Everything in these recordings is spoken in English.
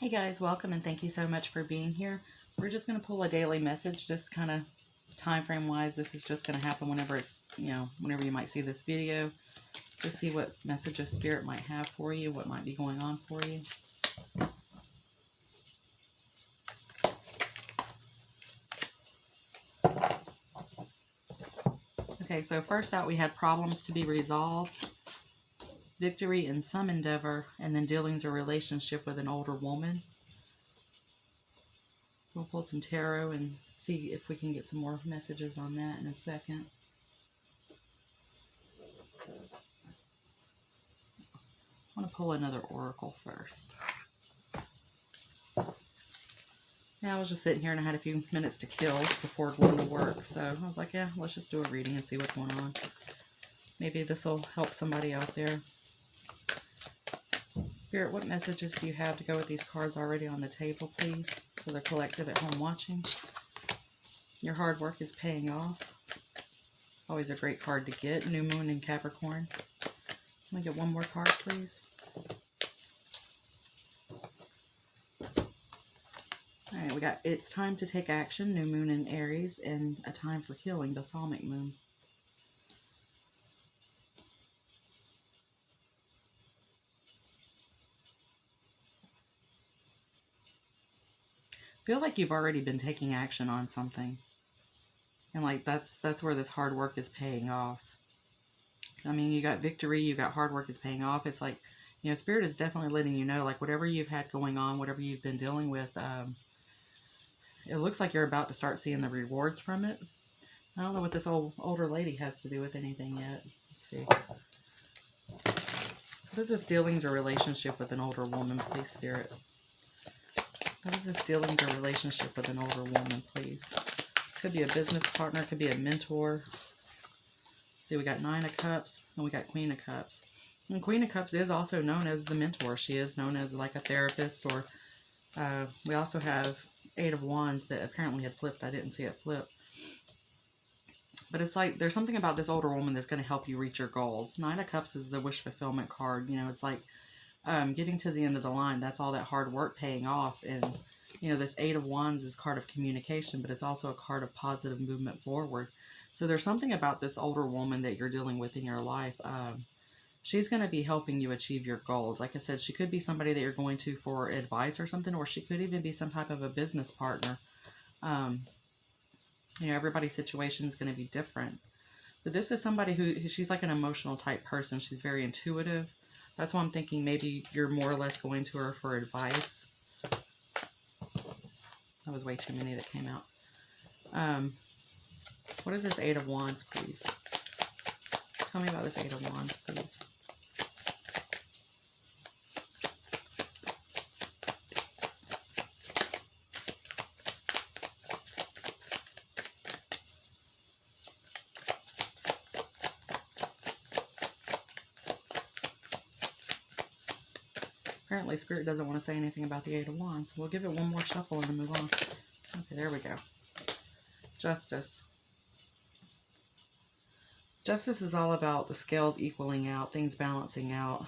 Hey guys, welcome and thank you so much for being here. We're just going to pull a daily message, just kind of time frame wise. This is just going to happen whenever it's, whenever you might see this video. Just see what messages Spirit might have for you, what might be going on for you. Okay, so first out we had problems to be resolved, victory in some endeavor, and then dealings or relationship with an older woman. We'll pull some tarot and see if we can get some more messages on that in a second. I want to pull another oracle first. Now I was just sitting here and I had a few minutes to kill before going to work, so I was like, yeah, let's just do a reading and see what's going on. Maybe this will help somebody out there. Spirit, what messages do you have to go with these cards already on the table, please, for the collective at home watching? Your hard work is paying off. Always a great card to get. New Moon in Capricorn. Let me get one more card, please. Alright, we got It's Time to Take Action, New Moon in Aries, and A Time for Healing, Balsamic Moon. Feel like you've already been taking action on something. And like that's where this hard work is paying off. I mean, you got victory, you got hard work is paying off. It's like, Spirit is definitely letting you know, like whatever you've had going on, whatever you've been dealing with, it looks like you're about to start seeing the rewards from it. I don't know what this older lady has to do with anything yet. Let's see. What is this dealings or relationship with an older woman, please, Spirit? What is this dealings or relationship with an older woman, please? Could be a business partner, could be a mentor. See, we got Nine of Cups and we got Queen of Cups. And Queen of Cups is also known as the mentor. She is known as like a therapist, or we also have Eight of Wands that apparently had flipped. I didn't see it flip. But it's like there's something about this older woman that's going to help you reach your goals. Nine of Cups is the wish fulfillment card. It's like getting to the end of the line. That's all that hard work paying off. And, this Eight of Wands is a card of communication, but it's also a card of positive movement forward. So there's something about this older woman that you're dealing with in your life. She's going to be helping you achieve your goals. Like I said, she could be somebody that you're going to for advice or something, or she could even be some type of a business partner. Everybody's situation is going to be different. But this is somebody who she's like an emotional type person. She's very intuitive. That's why I'm thinking maybe you're more or less going to her for advice. That was way too many that came out. What is this Eight of Wands, please? Tell me about this Eight of Wands, please. Apparently, Spirit doesn't want to say anything about the Eight of Wands. We'll give it one more shuffle and move on. Okay, there we go. Justice. Justice is all about the scales equaling out, things balancing out.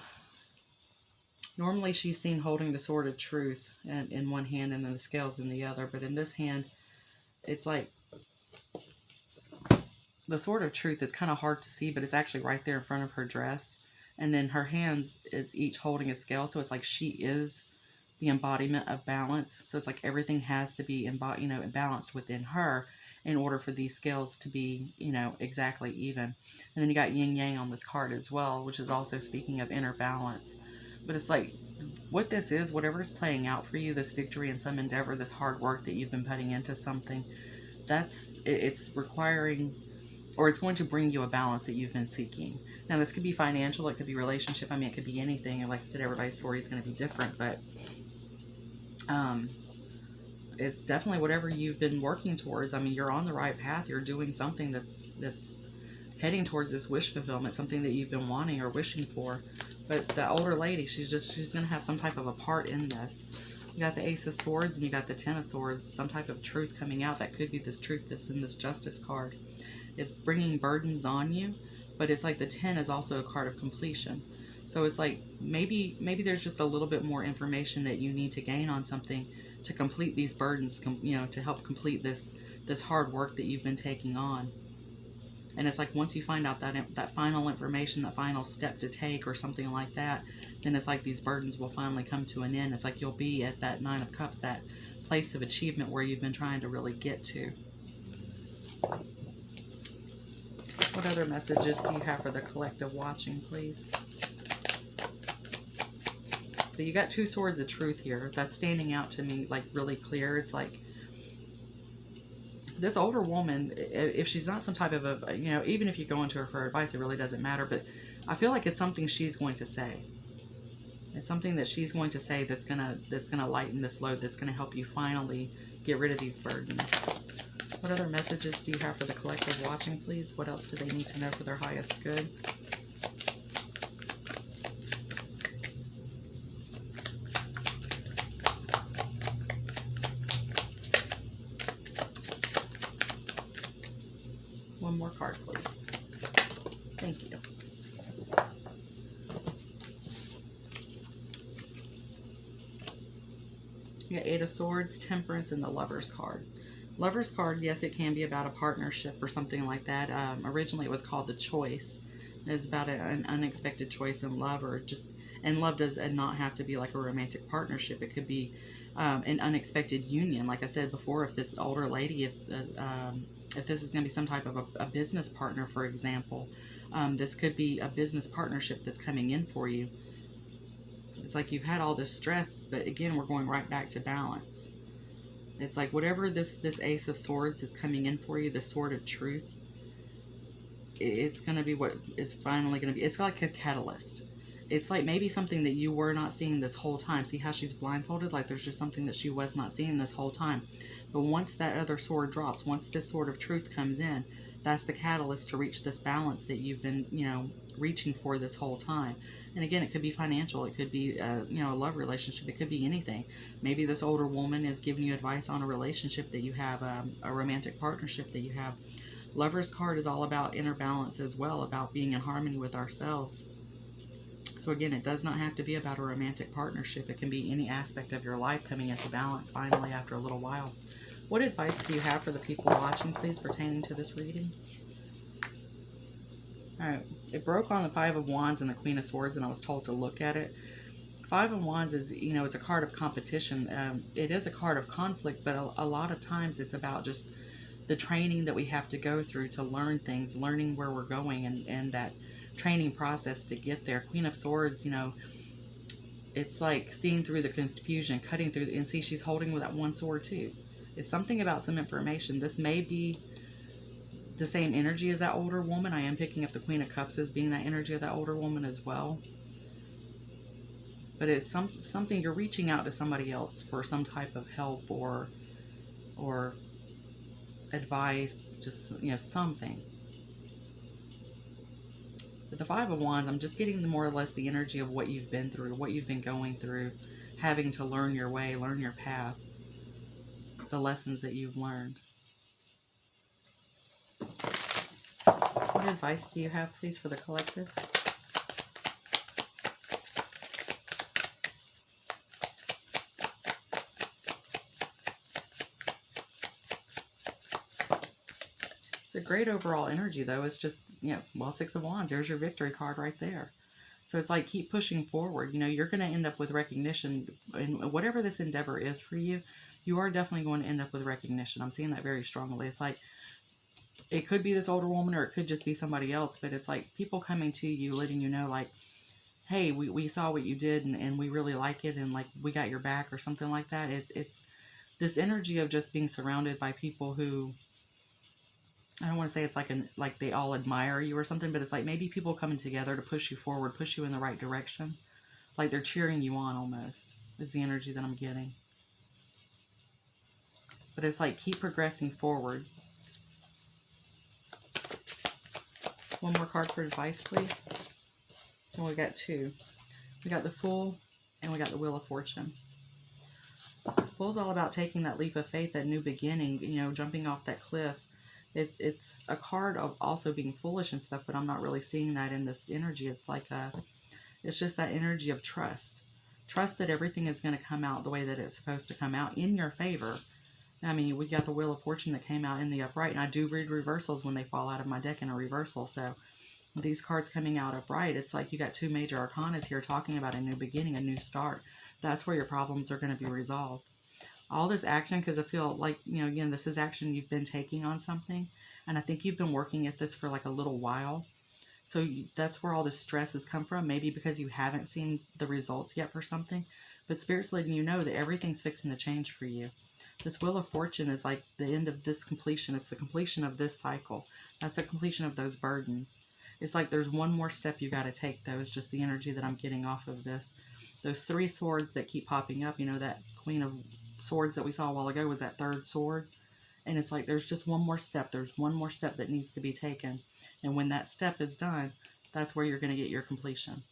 Normally, she's seen holding the sword of truth in one hand and then the scales in the other. But in this hand, it's like the sword of truth is kind of hard to see, but it's actually right there in front of her dress. And then her hands is each holding a scale. So it's like she is the embodiment of balance. So it's like everything has to be balanced within her in order for these scales to be, exactly even. And then you got yin yang on this card as well, which is also speaking of inner balance. But it's like what this is, whatever's playing out for you, this victory in some endeavor, this hard work that you've been putting into something, it's requiring, or it's going to bring you a balance that you've been seeking. Now, this could be financial, it could be relationship, it could be anything. And like I said, everybody's story is going to be different, but it's definitely whatever you've been working towards. You're on the right path. You're doing something that's heading towards this wish fulfillment, something that you've been wanting or wishing for. But the older lady, she's going to have some type of a part in this. You got the Ace of Swords and you got the Ten of Swords, some type of truth coming out. That could be this truth that's in this Justice card. It's bringing burdens on you, but it's like the 10 is also a card of completion. So it's like maybe there's just a little bit more information that you need to gain on something to complete these burdens, to help complete this hard work that you've been taking on. And it's like once you find out that final information, that final step to take or something like that, then it's like these burdens will finally come to an end. It's like you'll be at that Nine of Cups, that place of achievement where you've been trying to really get to. What other messages do you have for the collective watching, please? But you got two swords of truth here. That's standing out to me like really clear. It's like this older woman, if she's not some type of a, even if you go into her for advice, it really doesn't matter. But I feel like it's something she's going to say. It's something that she's going to say that's gonna lighten this load. That's gonna help you finally get rid of these burdens. What other messages do you have for the collective watching, please? What else do they need to know for their highest good? One more card, please. Thank you. You got Eight of Swords, Temperance, and the Lover's card. Lover's card, yes, it can be about a partnership or something like that. Originally, it was called The Choice. It's about an unexpected choice in love, and love does not have to be like a romantic partnership. It could be an unexpected union. Like I said before, if this older lady, if this is going to be some type of a business partner, for example, this could be a business partnership that's coming in for you. It's like you've had all this stress, but again, we're going right back to balance. It's like whatever this Ace of Swords is coming in for you, the Sword of Truth, it's going to be what is finally going to be. It's like a catalyst. It's like maybe something that you were not seeing this whole time. See how she's blindfolded? Like there's just something that she was not seeing this whole time. But once that other sword drops, once this Sword of Truth comes in, that's the catalyst to reach this balance that you've been, reaching for this whole time. And again, it could be financial. It could be, a love relationship. It could be anything. Maybe this older woman is giving you advice on a relationship that you have, a romantic partnership that you have. Lover's card is all about inner balance as well, about being in harmony with ourselves. So again, it does not have to be about a romantic partnership. It can be any aspect of your life coming into balance finally after a little while. What advice do you have for the people watching, please, pertaining to this reading? All right. It broke on the Five of Wands and the Queen of Swords, and I was told to look at it. Five of Wands is, it's a card of competition. It is a card of conflict, but a lot of times it's about just the training that we have to go through to learn things, learning where we're going, and that training process to get there. Queen of Swords, it's like seeing through the confusion, cutting through, and see she's holding with that one sword too. It's something about some information. This may be the same energy as that older woman. I am picking up the Queen of Cups as being that energy of that older woman as well. But it's something you're reaching out to somebody else for some type of help or advice, just, something. But the Five of Wands, I'm just getting more or less the energy of what you've been through, what you've been going through, having to learn your way, learn your path, the lessons that you've learned. What advice do you have, please, for the collective? It's a great overall energy, though. It's just, Six of Wands, there's your victory card right there. So it's like, keep pushing forward. You're going to end up with recognition. And whatever this endeavor is for you, you are definitely going to end up with recognition. I'm seeing that very strongly. It's like, it could be this older woman, or it could just be somebody else, but it's like people coming to you, letting you know, like, hey, we saw what you did, and we really like it, and like, we got your back, or something like that. It's this energy of just being surrounded by people who, I don't want to say it's like they all admire you or something, but it's like maybe people coming together to push you forward, push you in the right direction. Like they're cheering you on almost, is the energy that I'm getting. But it's like, keep progressing forward. One more card for advice, please. And we got two. We got the Fool, and we got the Wheel of Fortune. Fool's all about taking that leap of faith, that new beginning, jumping off that cliff. It's a card of also being foolish and stuff, but I'm not really seeing that in this energy. It's like It's just that energy of trust. Trust that everything is going to come out the way that it's supposed to come out in your favor. I mean, we got the Wheel of Fortune that came out in the upright, and I do read reversals when they fall out of my deck in a reversal. So these cards coming out upright, it's like you got two major arcanas here talking about a new beginning, a new start. That's where your problems are going to be resolved. All this action, because I feel like, you know, again, this is action you've been taking on something, and I think you've been working at this for like a little while. So that's where all this stress has come from, maybe because you haven't seen the results yet for something. But Spirit's letting you know that everything's fixing to change for you. This Wheel of Fortune is like the end of this completion. It's the completion of this cycle. That's the completion of those burdens. It's like there's one more step you got to take, though. It's just the energy that I'm getting off of this. Those three swords that keep popping up, you know, that Queen of Swords that we saw a while ago was that third sword. And it's like there's just one more step. There's one more step that needs to be taken. And when that step is done, that's where you're going to get your completion.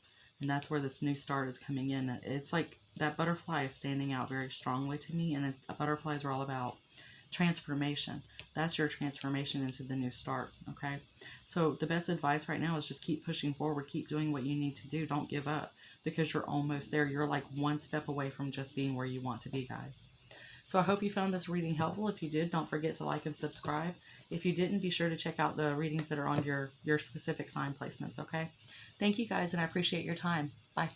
And that's where this new start is coming in. It's like that butterfly is standing out very strongly to me. And butterflies are all about transformation. That's your transformation into the new start, okay? So the best advice right now is just keep pushing forward. Keep doing what you need to do. Don't give up, because you're almost there. You're like one step away from just being where you want to be, guys. So I hope you found this reading helpful. If you did, don't forget to like and subscribe. If you didn't, be sure to check out the readings that are on your specific sign placements, okay? Thank you, guys, and I appreciate your time. Bye.